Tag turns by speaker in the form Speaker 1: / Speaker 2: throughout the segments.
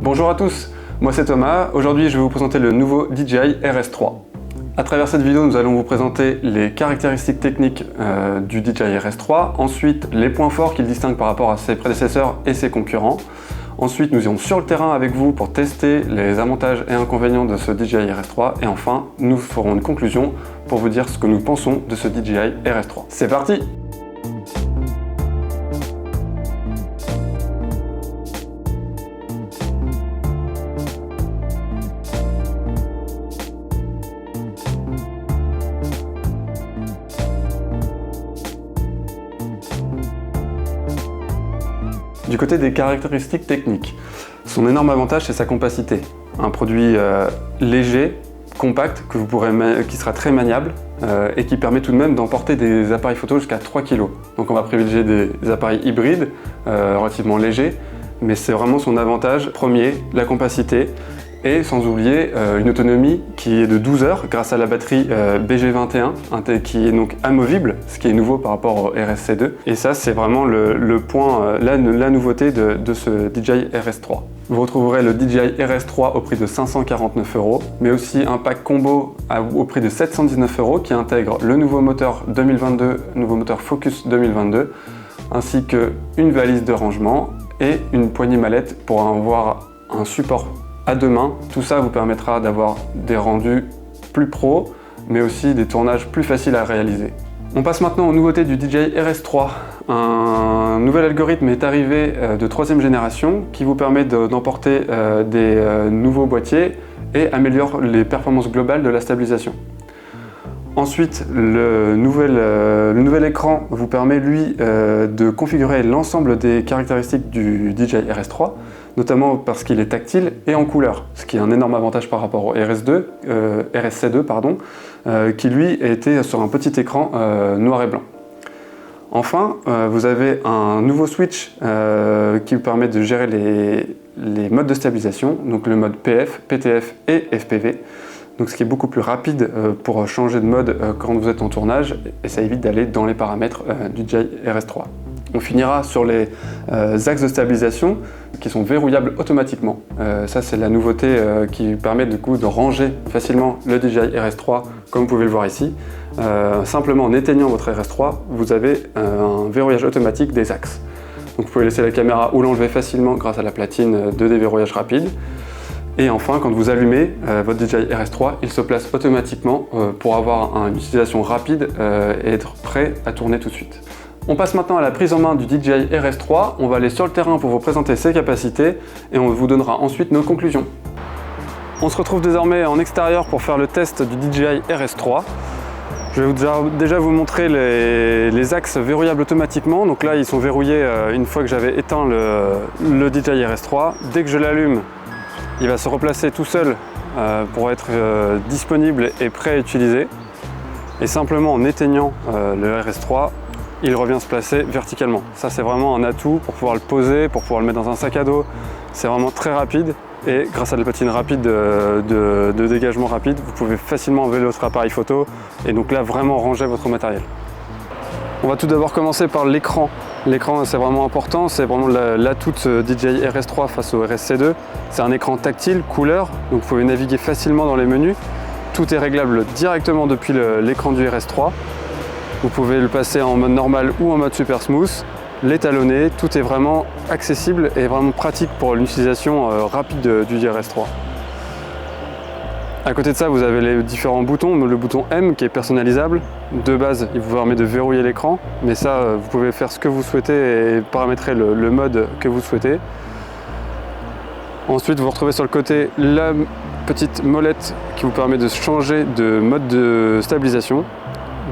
Speaker 1: Bonjour à tous, moi c'est Thomas. Aujourd'hui je vais vous présenter le nouveau DJI RS3. À travers cette vidéo, nous allons vous présenter les caractéristiques techniques du DJI RS3, ensuite les points forts qu'il distingue par rapport à ses prédécesseurs et ses concurrents. Ensuite, nous irons sur le terrain avec vous pour tester les avantages et inconvénients de ce DJI RS3. Et enfin, nous ferons une conclusion pour vous dire ce que nous pensons de ce DJI RS3. C'est parti! Du côté des caractéristiques techniques, son énorme avantage c'est sa compacité. Un produit léger, compact, qui sera très maniable et qui permet tout de même d'emporter des appareils photo jusqu'à 3 kg. Donc on va privilégier des appareils hybrides, relativement légers, mais c'est vraiment son avantage premier, la compacité. Et sans oublier une autonomie qui est de 12 heures grâce à la batterie BG21 qui est donc amovible, ce qui est nouveau par rapport au RSC2. Et ça c'est vraiment le point, la nouveauté de ce DJI RS3. Vous retrouverez le DJI RS3 au prix de 549 €, mais aussi un pack combo au prix de 719 € qui intègre le nouveau moteur 2022, nouveau moteur Focus 2022, ainsi qu'une valise de rangement et une poignée mallette pour avoir un support à deux mains. Tout ça vous permettra d'avoir des rendus plus pro, mais aussi des tournages plus faciles à réaliser. On passe maintenant aux nouveautés du DJI RS3. Un nouvel algorithme est arrivé de 3e génération qui vous permet d'emporter des nouveaux boîtiers et améliore les performances globales de la stabilisation. Ensuite, le nouvel écran vous permet lui de configurer l'ensemble des caractéristiques du DJI RS3, notamment parce qu'il est tactile et en couleur, ce qui est un énorme avantage par rapport au RSC2, qui lui était sur un petit écran noir et blanc. Enfin, vous avez un nouveau switch qui vous permet de gérer les modes de stabilisation, donc le mode PF, PTF et FPV. Donc ce qui est beaucoup plus rapide pour changer de mode quand vous êtes en tournage et ça évite d'aller dans les paramètres du DJI RS3. On finira sur les axes de stabilisation qui sont verrouillables automatiquement. Ça c'est la nouveauté qui permet du coup de ranger facilement le DJI RS3 comme vous pouvez le voir ici. Simplement en éteignant votre RS3, vous avez un verrouillage automatique des axes. Donc vous pouvez laisser la caméra ou l'enlever facilement grâce à la platine de déverrouillage rapide. Et enfin, quand vous allumez votre DJI RS3, il se place automatiquement pour avoir une utilisation rapide et être prêt à tourner tout de suite. On passe maintenant à la prise en main du DJI RS3. On va aller sur le terrain pour vous présenter ses capacités et on vous donnera ensuite nos conclusions. On se retrouve désormais en extérieur pour faire le test du DJI RS3. Je vais déjà vous montrer les axes verrouillables automatiquement. Donc là, ils sont verrouillés une fois que j'avais éteint le DJI RS3. Dès que je l'allume, il va se replacer tout seul pour être disponible et prêt à utiliser. Et simplement en éteignant le RS3, il revient se placer verticalement. Ça c'est vraiment un atout pour pouvoir le poser, pour pouvoir le mettre dans un sac à dos. C'est vraiment très rapide et grâce à la platine rapide de dégagement rapide, vous pouvez facilement enlever votre appareil photo et donc là vraiment ranger votre matériel. On va tout d'abord commencer par l'écran. L'écran c'est vraiment important, c'est vraiment l'atout de DJI RS3 face au RSC2. C'est un écran tactile, couleur, donc vous pouvez naviguer facilement dans les menus. Tout est réglable directement depuis l'écran du RS3. Vous pouvez le passer en mode normal ou en mode super smooth, l'étalonner, tout est vraiment accessible et vraiment pratique pour l'utilisation rapide du RS3. À côté de ça, vous avez les différents boutons, le bouton M qui est personnalisable. De base, il vous permet de verrouiller l'écran, mais ça, vous pouvez faire ce que vous souhaitez et paramétrer le mode que vous souhaitez. Ensuite, vous retrouvez sur le côté la petite molette qui vous permet de changer de mode de stabilisation.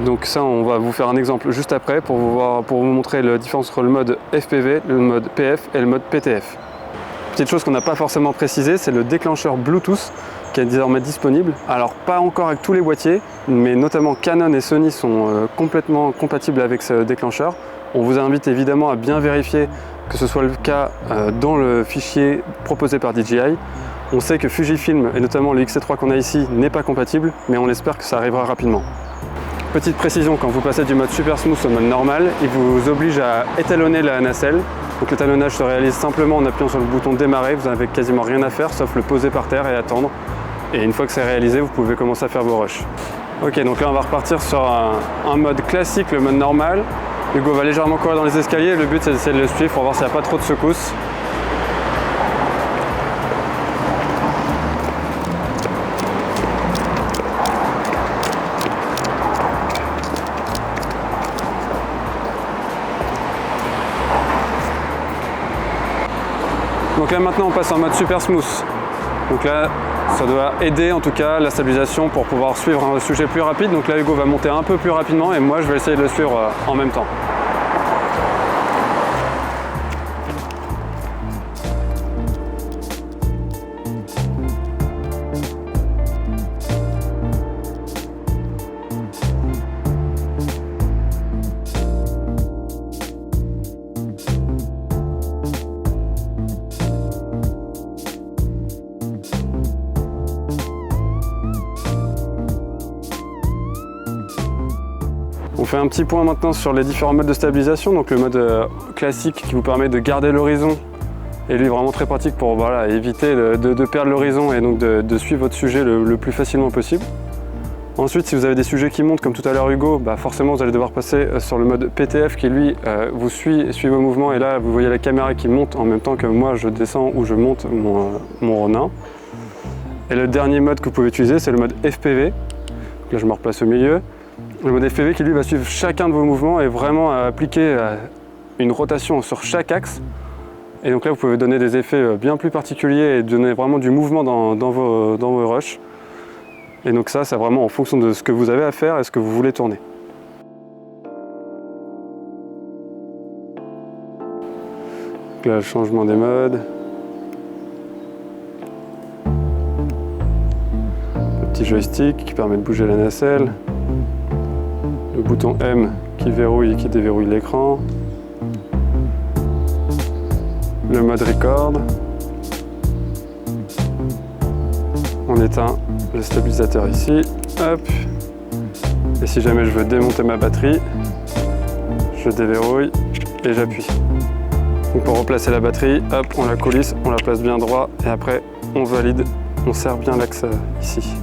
Speaker 1: Donc ça, on va vous faire un exemple juste après pour vous montrer la différence entre le mode FPV, le mode PF et le mode PTF. Petite chose qu'on n'a pas forcément précisé, c'est le déclencheur Bluetooth qui est désormais disponible. Alors pas encore avec tous les boîtiers, mais notamment Canon et Sony sont complètement compatibles avec ce déclencheur. On vous invite évidemment à bien vérifier que ce soit le cas dans le fichier proposé par DJI. On sait que Fujifilm et notamment le XC3 qu'on a ici n'est pas compatible, mais on espère que ça arrivera rapidement. Petite précision, quand vous passez du mode super smooth au mode normal, il vous oblige à étalonner la nacelle Donc l'étalonnage se réalise simplement en appuyant sur le bouton démarrer, vous n'avez quasiment rien à faire sauf le poser par terre et attendre. Et une fois que c'est réalisé, vous pouvez commencer à faire vos rushs. Ok, donc là on va repartir sur un mode classique, le mode normal. Hugo va légèrement courir dans les escaliers, le but c'est d'essayer de le suivre pour voir s'il n'y a pas trop de secousses. Donc là maintenant on passe en mode super smooth. Donc là ça doit aider en tout cas la stabilisation pour pouvoir suivre un sujet plus rapide. Donc là Hugo va monter un peu plus rapidement et moi je vais essayer de le suivre en même temps. On fait un petit point maintenant sur les différents modes de stabilisation. Donc le mode classique qui vous permet de garder l'horizon et lui vraiment très pratique pour voilà, éviter de perdre l'horizon et donc de suivre votre sujet le plus facilement possible. Ensuite, si vous avez des sujets qui montent comme tout à l'heure Hugo, bah forcément vous allez devoir passer sur le mode PTF qui lui vous suit vos mouvements et là vous voyez la caméra qui monte en même temps que moi je descends ou je monte mon Ronin. Et le dernier mode que vous pouvez utiliser c'est le mode FPV. Donc là je me replace au milieu. Le mode FPV qui lui va suivre chacun de vos mouvements et vraiment appliquer une rotation sur chaque axe. Et donc là vous pouvez donner des effets bien plus particuliers et donner vraiment du mouvement dans vos rushs. Et donc ça c'est vraiment en fonction de ce que vous avez à faire et ce que vous voulez tourner. Donc là le changement des modes. Le petit joystick qui permet de bouger la nacelle. Le bouton M qui verrouille et qui déverrouille l'écran. Le mode record. On éteint le stabilisateur ici. Hop. Et si jamais je veux démonter ma batterie, je déverrouille et j'appuie. Donc pour replacer la batterie, hop, on la coulisse, on la place bien droit et après on valide, on serre bien l'axe ici.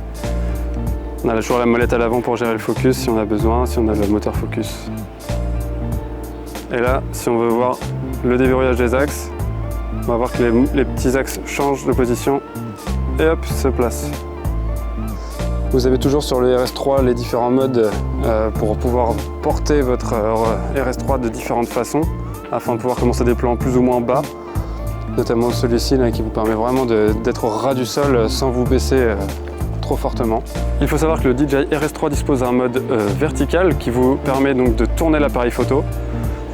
Speaker 1: On a toujours la molette à l'avant pour gérer le focus si on a besoin, si on a le moteur focus. Et là, si on veut voir le déverrouillage des axes, on va voir que les petits axes changent de position et hop, se placent. Vous avez toujours sur le RS3 les différents modes pour pouvoir porter votre RS3 de différentes façons afin de pouvoir commencer des plans plus ou moins bas, notamment celui-ci qui vous permet vraiment d'être au ras du sol sans vous baisser trop fortement. Il faut savoir que le DJI RS3 dispose d'un mode vertical qui vous permet donc de tourner l'appareil photo.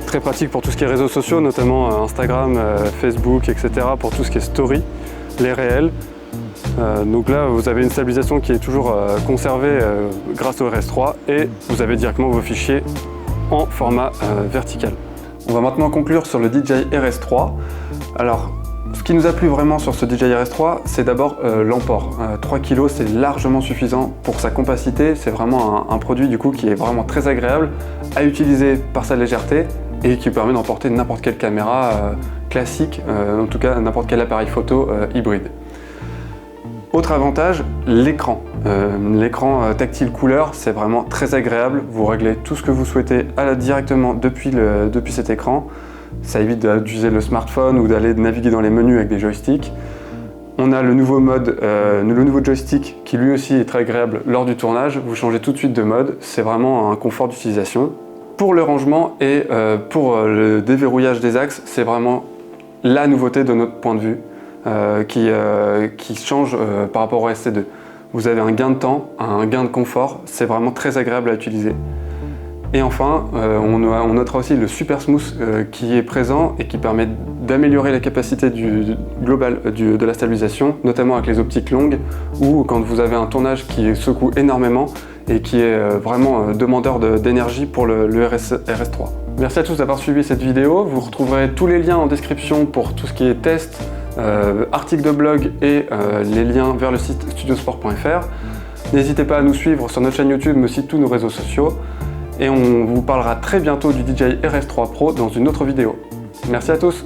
Speaker 1: Très pratique pour tout ce qui est réseaux sociaux, notamment Instagram, Facebook, etc. pour tout ce qui est story, les réels. Donc là, vous avez une stabilisation qui est toujours conservée grâce au RS3 et vous avez directement vos fichiers en format vertical. On va maintenant conclure sur le DJI RS3. Alors, ce qui nous a plu vraiment sur ce DJI RS3, c'est d'abord l'emport. 3 kg, c'est largement suffisant pour sa compacité. C'est vraiment un produit du coup qui est vraiment très agréable à utiliser par sa légèreté et qui permet d'emporter n'importe quelle caméra classique, en tout cas n'importe quel appareil photo hybride. Autre avantage, l'écran. L'écran tactile couleur, c'est vraiment très agréable. Vous réglez tout ce que vous souhaitez directement depuis cet écran. Ça évite d'utiliser le smartphone ou d'aller naviguer dans les menus avec des joysticks. On a le nouveau mode, le nouveau joystick qui lui aussi est très agréable lors du tournage. Vous changez tout de suite de mode, c'est vraiment un confort d'utilisation. Pour le rangement et pour le déverrouillage des axes, c'est vraiment la nouveauté de notre point de vue qui change par rapport au SC2. Vous avez un gain de temps, un gain de confort, c'est vraiment très agréable à utiliser. Et enfin, on notera aussi le Super Smooth qui est présent et qui permet d'améliorer la capacité globale de la stabilisation, notamment avec les optiques longues ou quand vous avez un tournage qui secoue énormément et qui est vraiment demandeur d'énergie pour le RS3. Merci à tous d'avoir suivi cette vidéo. Vous retrouverez tous les liens en description pour tout ce qui est test, articles de blog et les liens vers le site studiosport.fr. N'hésitez pas à nous suivre sur notre chaîne YouTube mais aussi tous nos réseaux sociaux. Et on vous parlera très bientôt du DJI RS3 Pro dans une autre vidéo. Merci à tous.